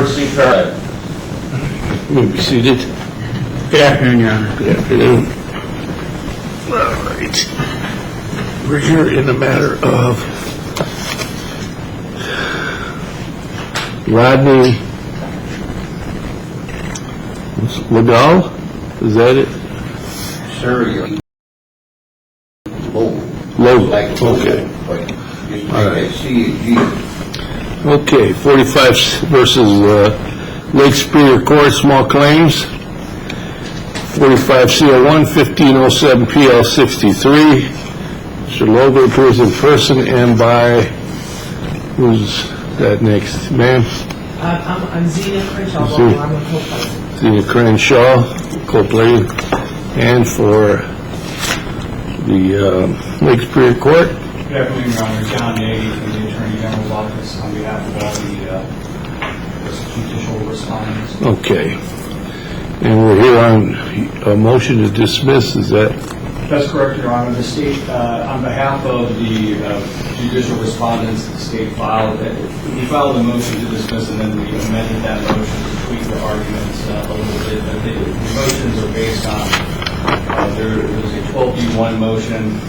University Park. You may be seated. Good afternoon, Your Honor. Good afternoon. All right. We're here in the matter of Rodney Legal. Is that it? Sir, Logo. like Okay. All right. C-G. Okay, 45 versus Lake Superior Court, small claims. 45 CO1, 1507 PL 63. Mr. Logo appears in person and by, who's that next? Ma'am? I'm Zena Crenshaw. Zena. I'm a co-plaintiff. Zena Crenshaw, co-plaintiff. And for the Lake Superior Court? Good afternoon, Your Honor. John Nagy from the Attorney General's Office on behalf of all the judicial respondents. Okay. And we're here on a motion to dismiss, is that? That's correct, Your Honor. The state, on behalf of the judicial respondents, the state filed, we filed a motion to dismiss and then we amended that motion to tweak the arguments a little bit. But the motions are based on, there was a 12B1 motion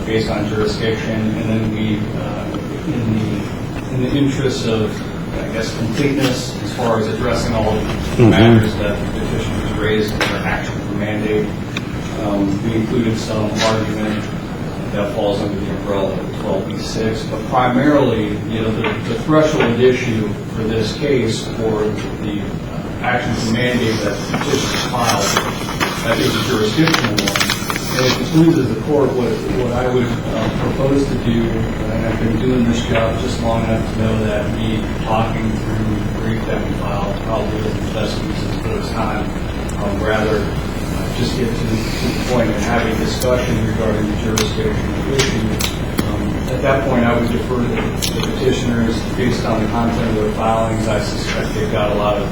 based on jurisdiction, and then we, in the interest of, I guess, completeness as far as addressing all of the matters that the petitioners raised in their action for mandate, we included some argument that falls under the umbrella of 12B6, but primarily, the threshold issue for this case for the action for mandate that the petitioners filed, that is a jurisdictional one. And it concludes the court what I would propose to do, and I've been doing this job just long enough to know that me talking through the brief that we filed probably isn't the best use of this time. Rather, just get to the point of having discussion regarding the jurisdictional issue. At that point, I would defer to the petitioners based on the content of their filings. I suspect they've got a lot of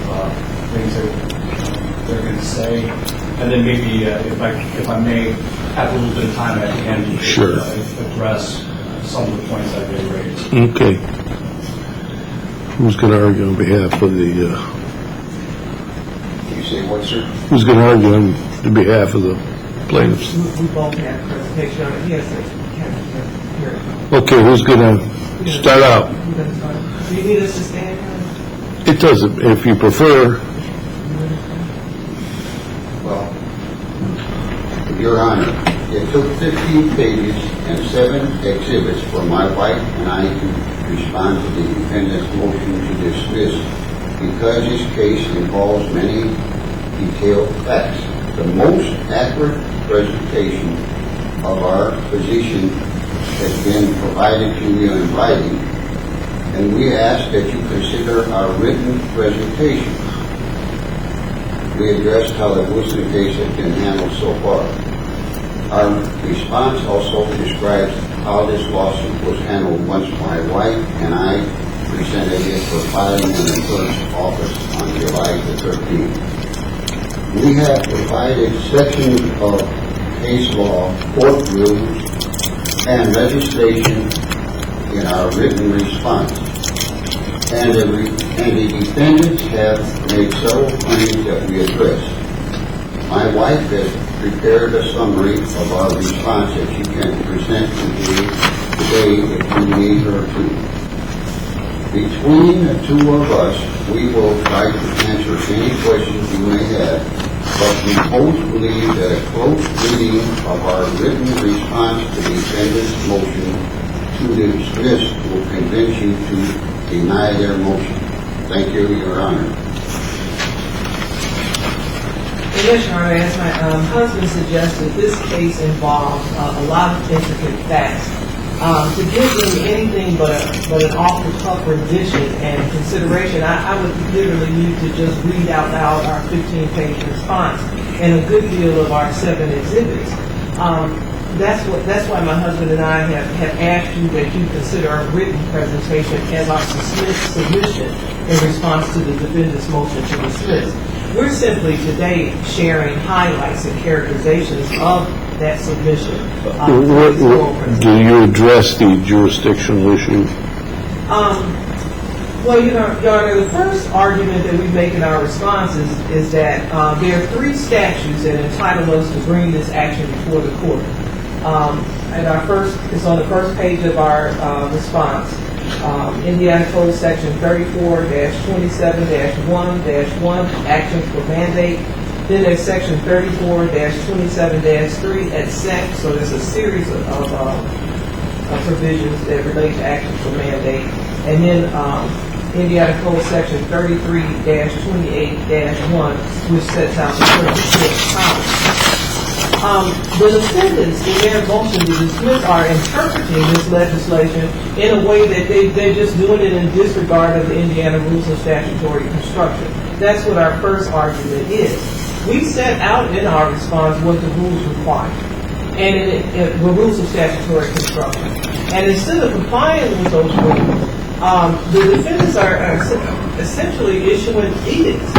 things that they're going to say. And then maybe, if I may, have a little bit of time at the end to address some of the points that they raised. Okay. Who's going to argue on behalf of the... You say what, sir? Who's going to argue on behalf of the plaintiffs? We both have presentation on it. Yes, sir. Okay, who's going to start out? Do you need us to stand? It doesn't, if you prefer. Well, Your Honor, it took 15 pages and 7 exhibits for my wife and I to respond to the defendant's motion to dismiss because this case involves many detailed facts. The most accurate presentation of our position has been provided to you in writing, and we ask that you consider our written presentation. We addressed how the Wilson case has been handled so far. Our response also describes how this lawsuit was handled once my wife and I presented it for filing in the clerk's office on July the 13th. We have provided sections of case law, court rules, and legislation in our written response. And the defendants have made several claims that we addressed. My wife has prepared a summary of our response that she can present to you today if you need her to. Between the two of us, we will try to answer any questions you may have, but we both believe that a close reading of our written response to the defendant's motion to dismiss will convince you to deny their motion. Thank you, Your Honor. Yes, Your Honor, as my husband suggested, this case involves a lot of intricate facts. To give them anything but an off-the-cuff rendition and consideration, I would literally need to just read out loud our 15-page response and a good deal of our 7 exhibits. That's why my husband and I have asked you that you consider our written presentation as our submission in response to the defendant's motion to dismiss. We're simply today sharing highlights and characterizations of that submission. Do you address the jurisdictional issue? Well, Your Honor, the first argument that we make in our response is that there are 3 statutes that entitle us to bring this action before the court. And it's on the first page of our response. Indiana Code Section 34-27-1-1, actions for mandate. Then there's Section 34-27-3 at SEC. So there's a series of provisions that relate to actions for mandate. And then Indiana Code Section 33-28-1, which sets out the circuit powers. The defendants, in their motion to dismiss, are interpreting this legislation in a way that they're just doing it in disregard of the Indiana rules of statutory construction. That's what our first argument is. We set out in our response what the rules require, and the rules of statutory construction. And instead of complying with those rules, the defendants are essentially issuing edicts.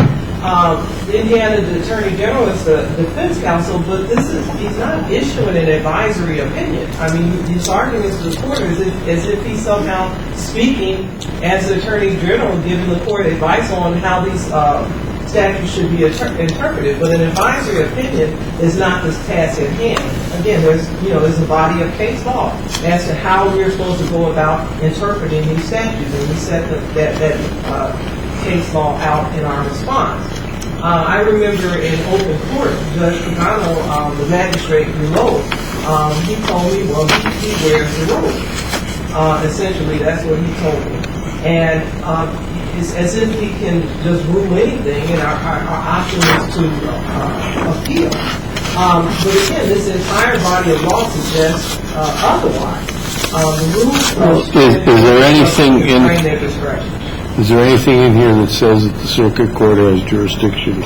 The Indiana Attorney General is the defense counsel, but he's not issuing an advisory opinion. I mean, his arguments to the court as if he's somehow speaking as the Attorney General, giving the court advice on how these statutes should be interpreted. But an advisory opinion is not this task at hand. Again, there's a body of case law as to how we're supposed to go about interpreting these statutes, and we set that case law out in our response. I remember in open court, Judge Pagano, the magistrate below, he told me, well, he wears the robe. Essentially, that's what he told me. And it's as if he can just rule anything, and our option is to appeal. But again, this entire body of law suggests otherwise. The rules Is there anything in here that says that the circuit court has jurisdiction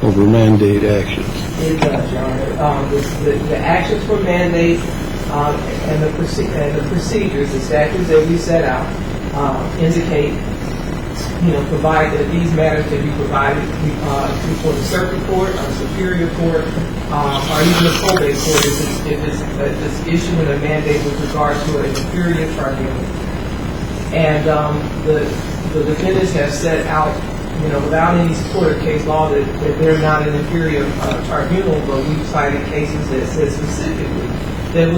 over mandate actions? It does, Your Honor. The actions for mandate and the procedures, the statutes that we set out, indicate, provide that these matters can be provided before the circuit court or superior court or even the probate court if it's issuing a mandate with regard to an inferior tribunal. And the defendants have set out, without any support of case law, that they're not an inferior tribunal, but we've cited cases that said specifically that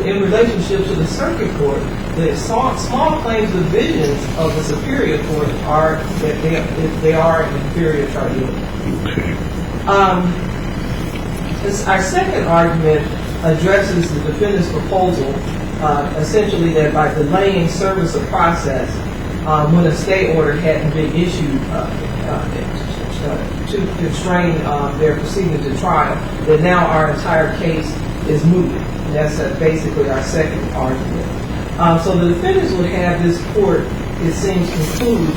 in relationship to the circuit court, the small claims divisions of the superior court are that they are an inferior tribunal. Okay. Our second argument addresses the defendant's proposal, essentially that by delaying service of process, when a stay order hadn't been issued to constrain their proceeding to trial, that now our entire case is moving. That's basically our second argument. So the defendants would have this court, it seems, conclude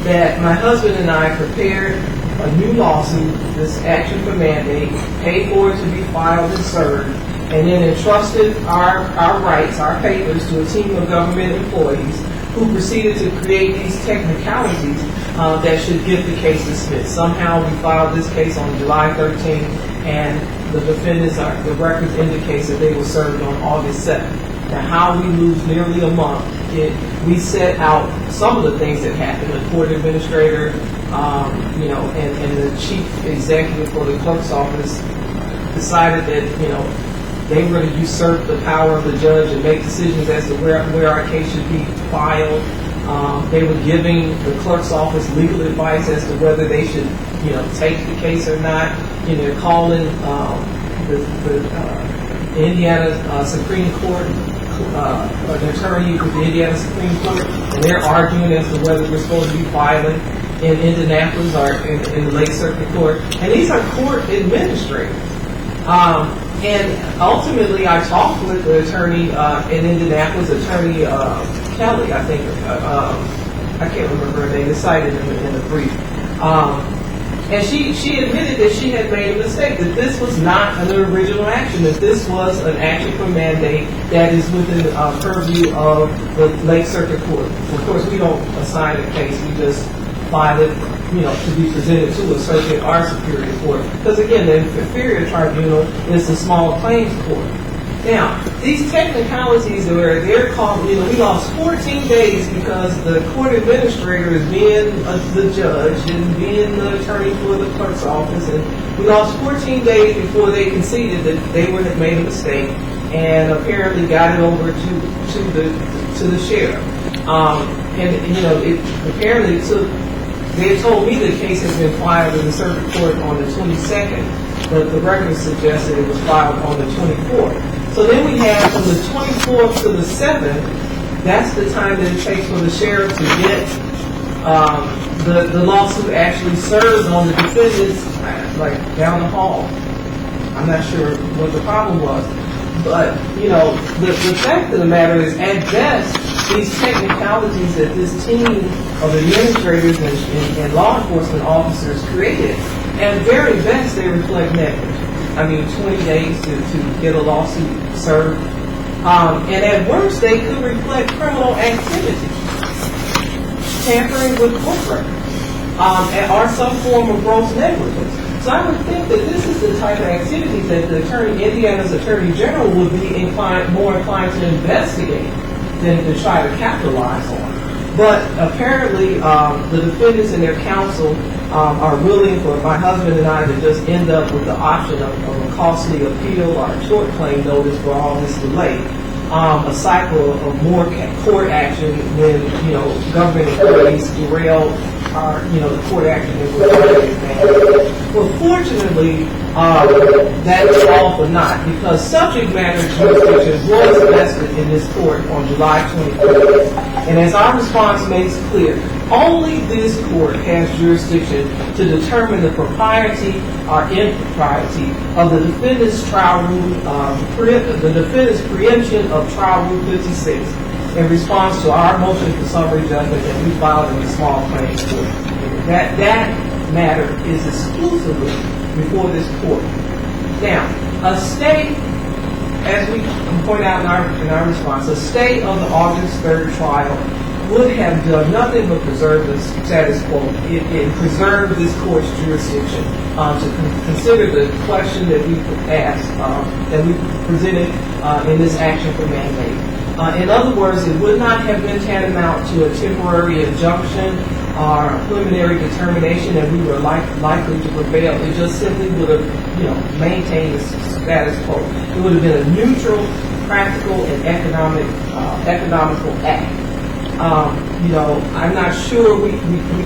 that my husband and I prepared a new lawsuit, this action for mandate, paid for it to be filed and served, and then entrusted our rights, our papers, to a team of government employees who proceeded to create these technicalities that should get the case dismissed. Somehow we filed this case on July 13th, and the defendants, the records indicates that they were served on August 7th. Now, how we lose nearly a month, we set out some of the things that happened. The court administrator, and the chief executive for the clerk's office decided that, they were going to usurp the power of the judge and make decisions as to where our case should be filed. They were giving the clerk's office legal advice as to whether they should, take the case or not. They're calling the Indiana Supreme Court, an attorney with the Indiana Supreme Court, and they're arguing as to whether we're supposed to be filing in Indianapolis or in the Lake Circuit Court. And these are court administrators. And ultimately, I talked with the attorney in Indianapolis, Attorney Kelly, I think. I can't remember her name. It's cited in the brief. And she admitted that she had made a mistake, that this was not an original action, that this was an action for mandate that is within the purview of the Lake Circuit Court. Of course, we don't assign a case. We just file it, to be presented to a circuit or superior court. Because again, the inferior tribunal is the small claims court. Now, these technicalities where they're called, we lost 14 days because the court administrator is being the judge and being the attorney for the clerk's office, and we lost 14 days before they conceded that they would have made a mistake, and apparently got it over to the sheriff. Apparently took. They told me the case has been filed in the circuit court on the 22nd, but the record suggests that it was filed on the 24th. So then we have from the 24th to the 7th, that's the time that it takes for the sheriff to get the lawsuit actually served on the defendants, like down the hall. I'm not sure what the problem was. But, the fact of the matter is, at best, these technicalities that this team of administrators and law enforcement officers created, at very best, they reflect negligence. 20 days to get a lawsuit served. And at worst, they could reflect criminal activity, tampering with court records, or some form of gross negligence. So I would think that this is the type of activity that Indiana's Attorney General would be more inclined to investigate than to try to capitalize on. But apparently, the defendants and their counsel are willing for my husband and I to just end up with the option of a costly appeal or a tort claim notice for all this delay. A cycle of more court action when, government authorities derail the court action that we're trying to manage. Well, fortunately, that is all for naught, because subject matter jurisdiction was vested in this court on July 24th. And as our response makes clear, only this court has jurisdiction to determine the propriety or impropriety of the defendant's trial rule, the defendant's preemption of trial rule 56 in response to our motion for summary judgment that we filed in the small claims court. That matter is exclusively before this court. Now, a stay, as we point out in our response, a stay of the August 3rd trial would have done nothing but preserve the status quo. It preserved this court's jurisdiction to consider the question that we asked, that we presented in this action for mandate. In other words, it would not have been tantamount to a temporary injunction or a preliminary determination that we were likely to prevail. It just simply would have, maintained the status quo. It would have been a neutral, practical, and economical act. I'm not sure we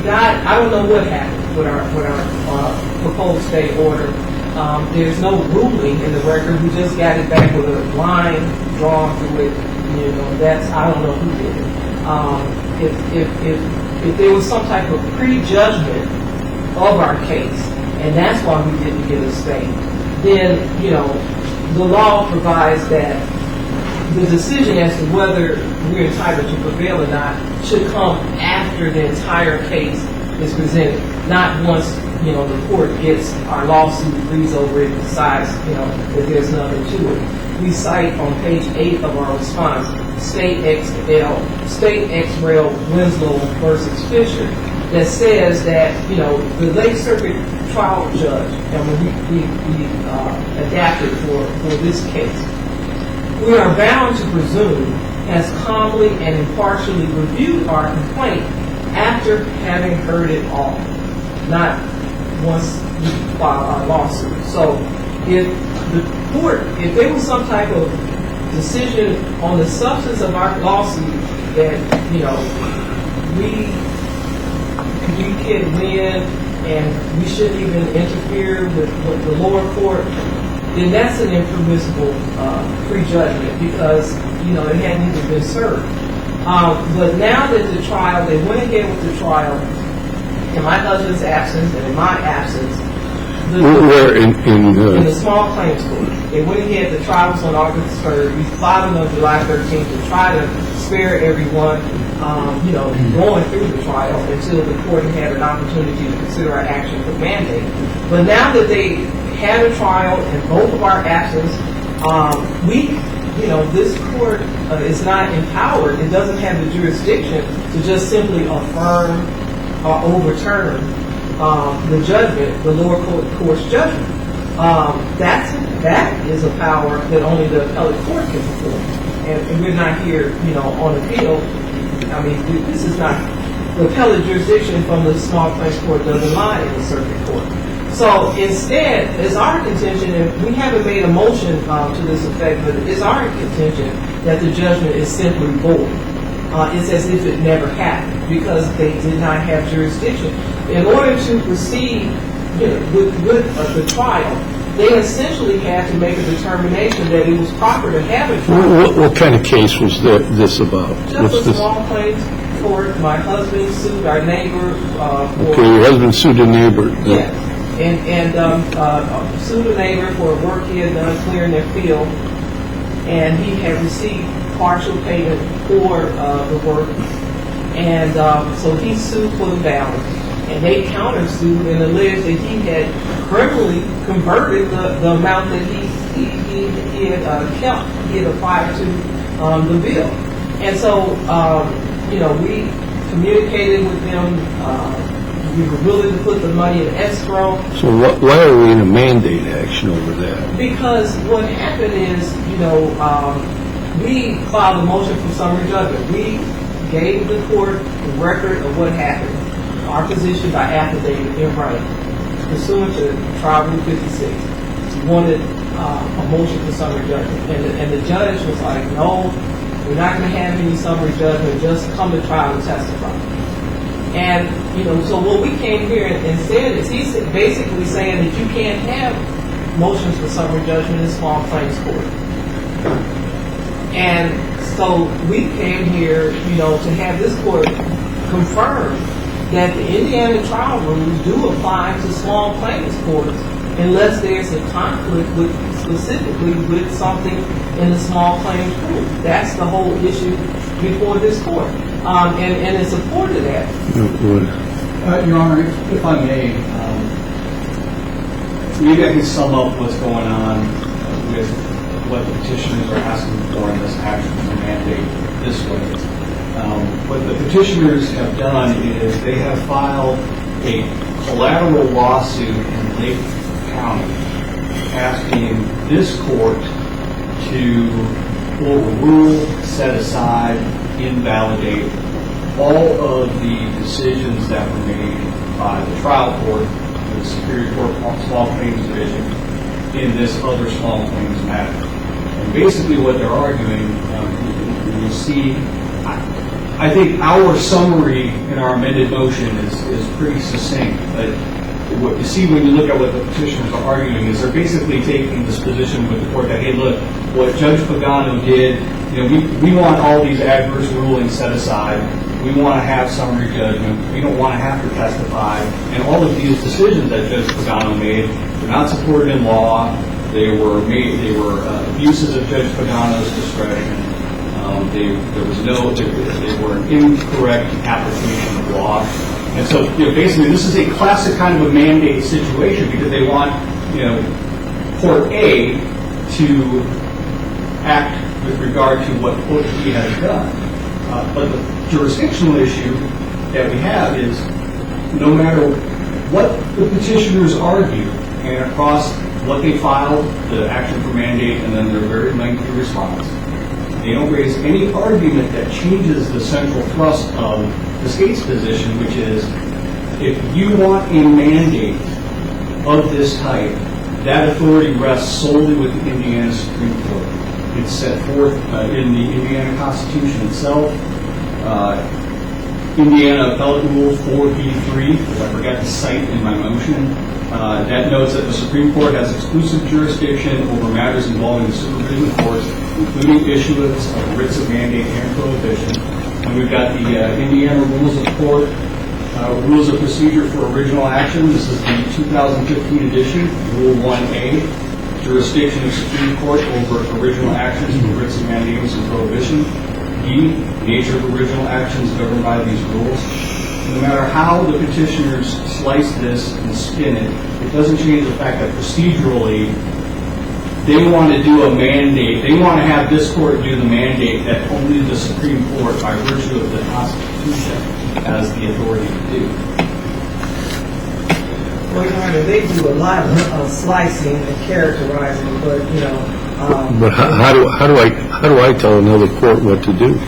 got. I don't know what happened with our proposed stay order. There's no ruling in the record. We just got it back with a line drawn through it. I don't know who did it. If there was some type of prejudgment of our case, and that's why we didn't get a stay, then, the law provides that the decision as to whether we're entitled to prevail or not should come after the entire case is presented, not once, the court gets our lawsuit, reads over it, and decides, that there's nothing to it. We cite on page 8 of our response, State Ex Rel Winslow versus Fisher, that says that, the Lake Circuit trial judge, and when we adapted for this case, we are bound to presume has calmly and impartially reviewed our complaint after having heard it all, not once we file our lawsuit. So if the court, if there was some type of decision on the substance of our lawsuit that, we can win and we shouldn't even interfere with the lower court, then that's an impermissible prejudgment because, it hadn't even been served. But now that the trial, they went ahead with the trial, in my husband's absence and in my absence, in the small claims court. They went ahead, the trial was on August 3rd. We filed on July 13th to try to spare everyone, going through the trial until the court had an opportunity to consider our action for mandate. But now that they had a trial in both of our absence, this court is not empowered. It doesn't have the jurisdiction to just simply affirm or overturn the judgment, the lower court's judgment. That's that is a power that only the appellate court can perform. And we're not here, on appeal. I mean, this is not, the appellate jurisdiction from the small claims court doesn't lie in the circuit court. So instead, it's our contention, and we haven't made a motion to this effect, but it's our contention that the judgment is simply void. It's as if it never happened because they did not have jurisdiction. In order to proceed with the trial, they essentially had to make a determination that it was proper to have a trial. What kind of case was this about? Just a small claims court. My husband sued our neighbor. Okay, your husband sued a neighbor. Yes. And sued a neighbor for work he had done clearing their field, and he had received partial payment for the work, and so he sued for the balance, and they countersued and alleged that he had criminally converted the amount that he had kept, he had applied to the bill, and so we communicated with them. We were willing to put the money in escrow. So why are we in a mandate action over that? Because what happened is, we filed a motion for summary judgment. We gave the court the record of what happened, our position by affidavit in writing, pursuant to Trial Rule 56. We wanted a motion for summary judgment. And the judge was like, no, we're not going to have any summary judgment, just come to trial and testify. And, so what we came here and said is he's basically saying that you can't have motions for summary judgment in small claims court. And so we came here, to have this court confirm that the Indiana trial rules do apply to small claims courts unless there's a conflict specifically with something in the small claims rule. That's the whole issue before this court. And in support of that. Your Honor, if I may, maybe I can sum up what's going on with what the petitioners are asking for in this action for mandate this way. What the petitioners have done is they have filed a collateral lawsuit in Lake County asking this court to overrule, set aside, invalidate all of the decisions that were made by the trial court, the Superior Court Small Claims Division, in this other small claims matter. And basically what they're arguing, you see, I think our summary in our amended motion is pretty succinct. But what you see when you look at what the petitioners are arguing is they're basically taking this position with the court that, hey, look, what Judge Pagano did, we want all these adverse rulings set aside. We want to have summary judgment. We don't want to have to testify. And all of these decisions that Judge Pagano made were not supported in law. They were abuses of Judge Pagano's discretion. They were an incorrect application of law. And so, basically, this is a classic kind of a mandate situation because they want, Court A to act with regard to what Court B has done. But the jurisdictional issue that we have is no matter what the petitioners argue and across what they filed, the action for mandate, and then their very lengthy response, they don't raise any argument that changes the central thrust of the state's position, which is if you want a mandate of this type, that authority rests solely with the Indiana Supreme Court. It's set forth in the Indiana Constitution itself. Indiana Appellate Rule 4B3, which I forgot to cite in my motion, that notes that the Supreme Court has exclusive jurisdiction over matters involving the supervision of courts, including issuance of writs of mandate and prohibition. And we've got the Indiana Rules of Court, Rules of Procedure for Original Action. This is the 2015 edition, Rule 1A, jurisdiction of Supreme Court over original actions for writs of mandates and prohibition. B, nature of original actions governed by these rules. No matter how the petitioners slice this and spin it, it doesn't change the fact that procedurally they want to do a mandate. They want to have this court do the mandate that only the Supreme Court, by virtue of the Constitution, has the authority to do. Well, Your Honor, they do a lot of slicing and characterizing, but, But how do I tell another court what to do?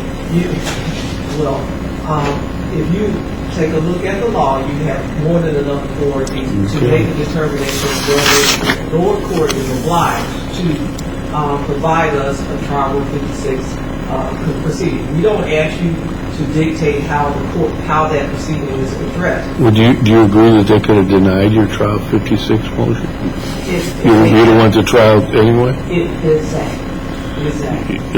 If you take a look at the law, you have more than enough authority to make a determination whether the lower court is obliged to provide us a trial rule 56 proceeding. We don't ask you to dictate how that proceeding is addressed. Do you agree that they could have denied your trial 56 motion? You don't want the trial anyway? Exactly.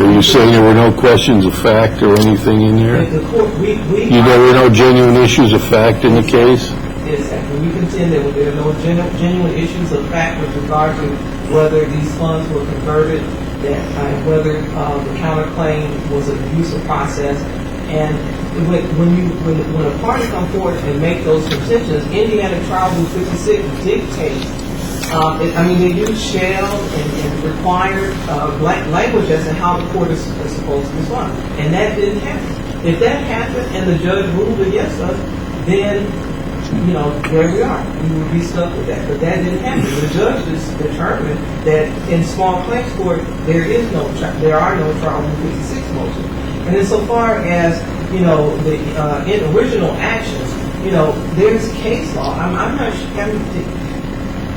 Are you saying there were no questions of fact or anything in there? There were no genuine issues of fact in the case? Exactly. We contend that there are no genuine issues of fact with regard to whether these funds were converted, whether the counterclaim was an abusive process. And when a party comes forward and make those contentions, Indiana Trial Rule 56 dictates. They use shall and required language as to how the court is supposed to respond. And that didn't happen. If that happened and the judge ruled against us, then, there we are. We would be stuck with that. But that didn't happen. The judge just determined that in small claims court, there are no Trial Rule 56 motions. And insofar as, in original actions, there's case law. I'm not sure.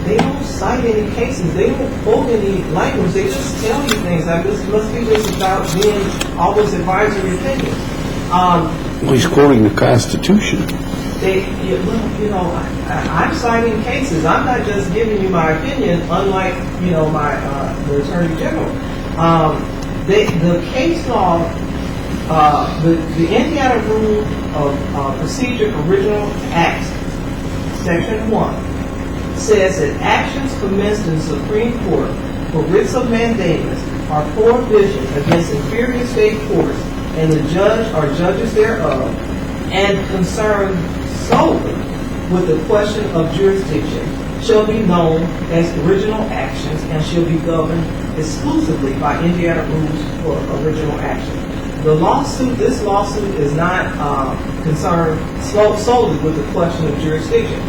They don't cite any cases. They don't quote any language. They just tell you things. This must be just about being always advisory opinion. Well, he's quoting the Constitution. I'm citing cases. I'm not just giving you my opinion, unlike, the Attorney General. The case law, the Indiana Rule of Procedure Original Acts, Section 1, says that actions commenced in the Supreme Court for writs of mandamus are prohibition against inferior state courts and the judge or judges thereof, and concerned solely with the question of jurisdiction, shall be known as original actions and shall be governed exclusively by Indiana rules for original action. This lawsuit is not concerned solely with the question of jurisdiction.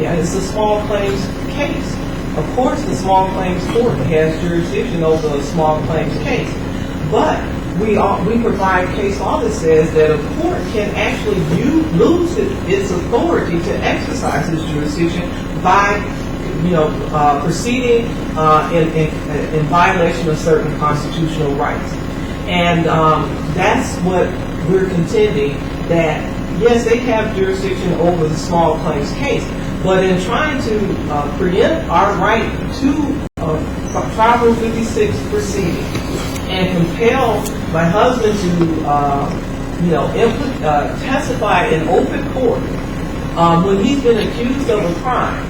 It's a small claims case. Of course, the small claims court has jurisdiction over a small claims case. But we provide case law that says that a court can actually lose its authority to exercise its jurisdiction by, proceeding in violation of certain constitutional rights. And that's what we're contending, that yes, they have jurisdiction over the small claims case, but in trying to preempt our right to Trial Rule 56 proceeding and compel my husband to testify in open court when he's been accused of a crime,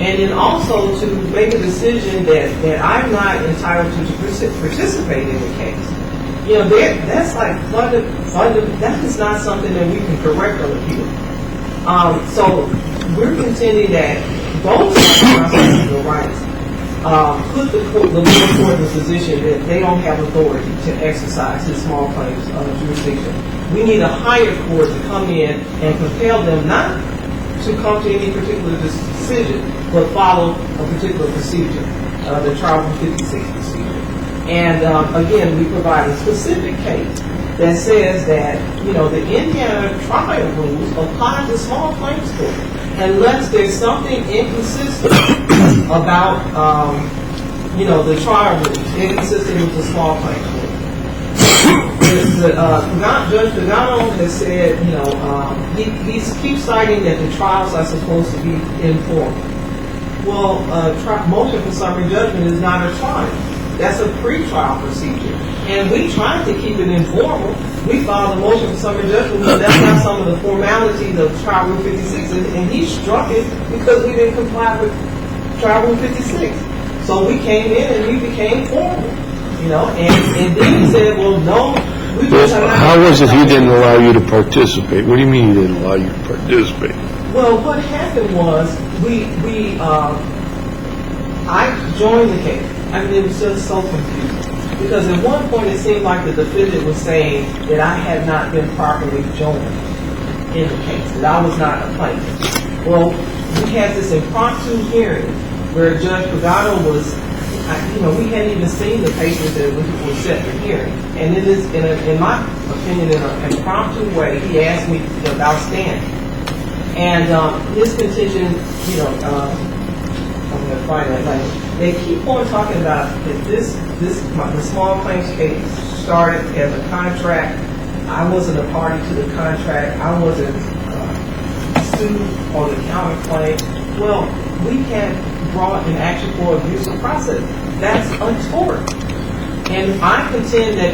and then also to make a decision that I'm not entitled to participate in the case. That's like that is not something that we can correct on appeal. So we're contending that those constitutional rights put the lower court in a position that they don't have authority to exercise this small claims jurisdiction. We need a higher court to come in and compel them not to come to any particular decision, but follow a particular procedure, the Trial Rule 56 procedure. And again, we provide a specific case that says that, the Indiana trial rules apply to small claims court unless there's something inconsistent about, the trial rules, inconsistent with the small claims court. Judge Pagano has said, he keeps citing that the trials are supposed to be informal. Well, motion for summary judgment is not a trial. That's a pre-trial procedure. And we tried to keep it informal. We filed a motion for summary judgment. That's not some of the formalities of Trial Rule 56. And he struck it because we didn't comply with Trial Rule 56. So we came in and we became formal. And then he said, well, no. How was it he didn't allow you to participate? What do you mean he didn't allow you to participate? Well, what happened was I joined the case. It was just so confusing. Because at one point it seemed like the defendant was saying that I had not been properly joined in the case, that I was not a plaintiff. Well, we had this impromptu hearing where Judge Pagano was, we hadn't even seen the papers that were set for hearing. And in this, in my opinion, in an impromptu way, he asked me about standing. And his contention, I'm going to find that language. They keep on talking about that the small claims case started as a contract. I wasn't a party to the contract. I wasn't sued on the counterclaim. Well, we had brought an action for abuse of process. That's untoward. And I contend that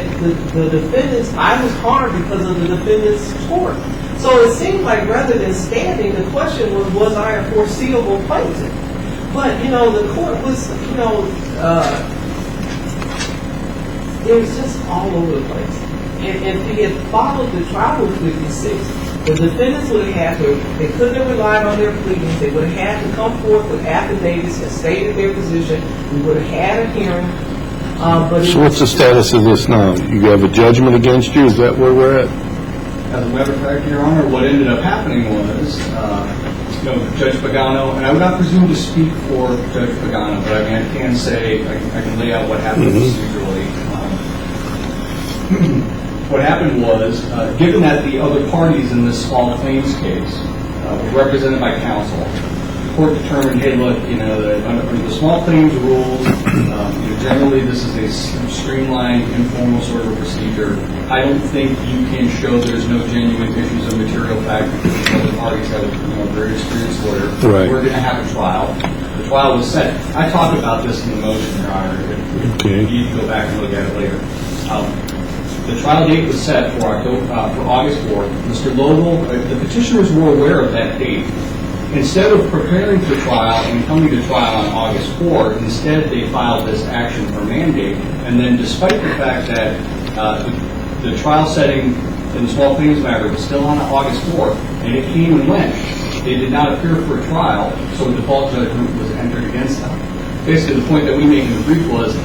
the defendants, I was harmed because of the defendants' tort. So it seemed like rather than standing, the question was I a foreseeable plaintiff? But, the court was, it was just all over the place. And if he had followed the trial rule 56, the defendants would have had to, they couldn't have relied on their pleadings, they would have had to come forth with affidavits and stated their position, we would have had a hearing. So what's the status of this now? You have a judgment against you? Is that where we're at? As a matter of fact, Your Honor, what ended up happening was, Judge Pagano, and I would not presume to speak for Judge Pagano, but I can say, I can lay out what happened procedurally. What happened was, given that the other parties in this small claims case were represented by counsel, the court determined, hey, look, under the small claims rules, generally this is a streamlined, informal sort of procedure. I don't think you can show there's no genuine issues of material fact because the other parties have a very experienced lawyer. Right. We're going to have a trial. The trial was set. I talked about this in the motion, Your Honor. Okay. You can go back and look at it later. The trial date was set for August 4th. Mr. Lowell, the petitioners were aware of that date. Instead of preparing for trial and coming to trial on August 4th, instead they filed this action for mandate. And then despite the fact that the trial setting in the small claims matter was still on August 4th, and it came and went, they did not appear for a trial, so a default judgment was entered against them. Basically, the point that we made in the brief was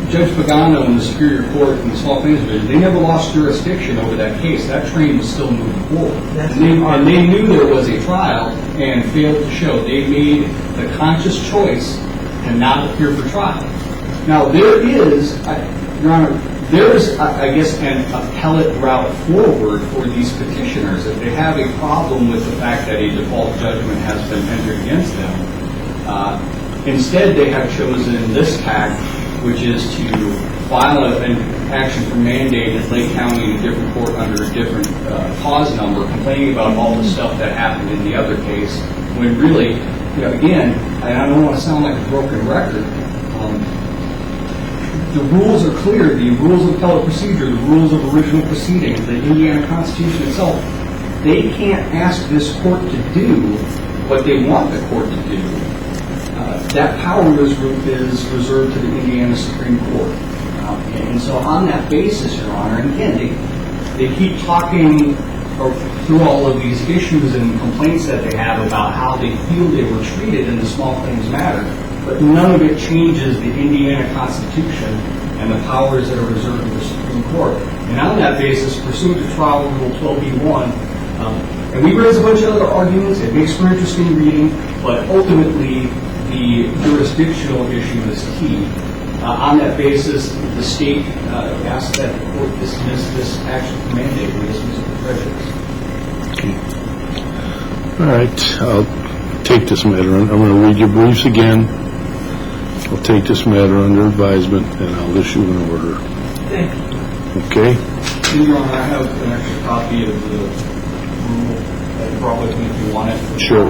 Judge Pagano and the Superior Court in the small claims division, they never lost jurisdiction over that case. That train was still moving forward. And they knew there was a trial and failed to show. They made the conscious choice to not appear for trial. Now, there is, Your Honor, there is, I guess, an appellate route forward for these petitioners if they have a problem with the fact that a default judgment has been entered against them. Instead, they have chosen this tack, which is to file an action for mandate in Lake County in a different court under a different cause number, complaining about all the stuff that happened in the other case, when really, again, and I don't want to sound like a broken record, the rules are clear. The rules of appellate procedure, the rules of original proceedings, the Indiana Constitution itself, they can't ask this court to do what they want the court to do. That power is reserved to the Indiana Supreme Court. And so on that basis, Your Honor, and again, they keep talking through all of these issues and complaints that they have about how they feel they were treated in the small claims matter, but none of it changes the Indiana Constitution and the powers that are reserved to the Supreme Court. And on that basis, pursuant to Trial Rule 12b-1, and we raise a bunch of other arguments, it makes for interesting reading, but ultimately, the jurisdictional issue is key. On that basis, the state asks that the court dismiss this action for mandate and dismiss it for prejudice. Okay. All right. I'll take this matter. I'm going to read your briefs again. I'll take this matter under advisement, and I'll issue an order. Thank you. Okay? And Your Honor, I have an extra copy of the rule that you brought with me if you want it. Sure.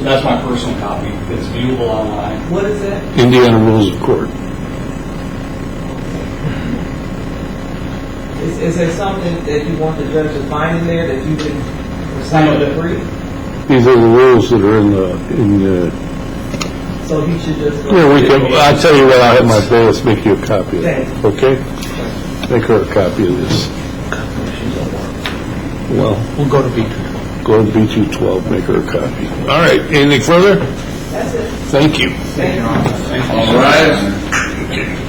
That's my personal copy. It's viewable online. What is that? Indiana Rules of Court. Is there something that you want the judge to find in there that you can recite in the brief? These are the rules that are in the So he should just... I'll tell you what, I'll have my bailiffs make you a copy of it. Thank you. Okay? Make her a copy of this. Well, We'll go to B212. go to B212, make her a copy. All right, anything further? That's it. Thank you. Thank you. Thank you. All right.